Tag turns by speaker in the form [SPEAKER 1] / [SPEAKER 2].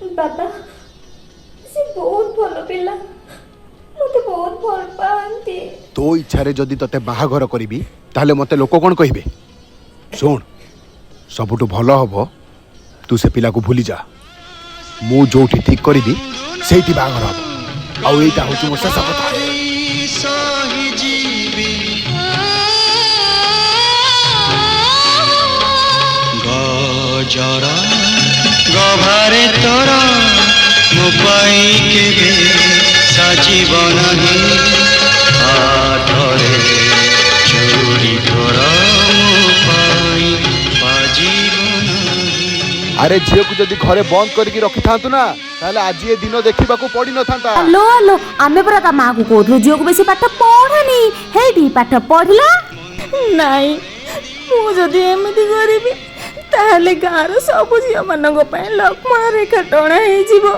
[SPEAKER 1] बाबा से बहुत भल पिला मते बहुत भल पाती।
[SPEAKER 2] तो इच्छा जदि तते बाहाघर करी ताहले मते लोक कौन कहिबे? सुन सबुठु भल हबो तू से पिला को भूली जा। मु जोठी ठीक करी सेठी बाहाघर हबो। आउ एटा होची मो शेष कथा।
[SPEAKER 3] गजरा गभारे तोरा मो पाई केबे साजीब नहीं हाथरे चूड़ी तोरा मो पाई बाजीब नहीं।
[SPEAKER 2] अरे झील को जदि घरे बंद करके रखी थांतु ना ताहले आज ये दिन देखा पड़ी न था।
[SPEAKER 4] हेलो हेलो आमे परा ता माँ को कहलु झील को बेसी पाठ पढ़ानी हेठी पाठ पढ़ला
[SPEAKER 1] नाई मु जदि एमिति करिबी ताहले गार सब झियो मानक पय लक्ष्मण रेखा टणा हे जीवो।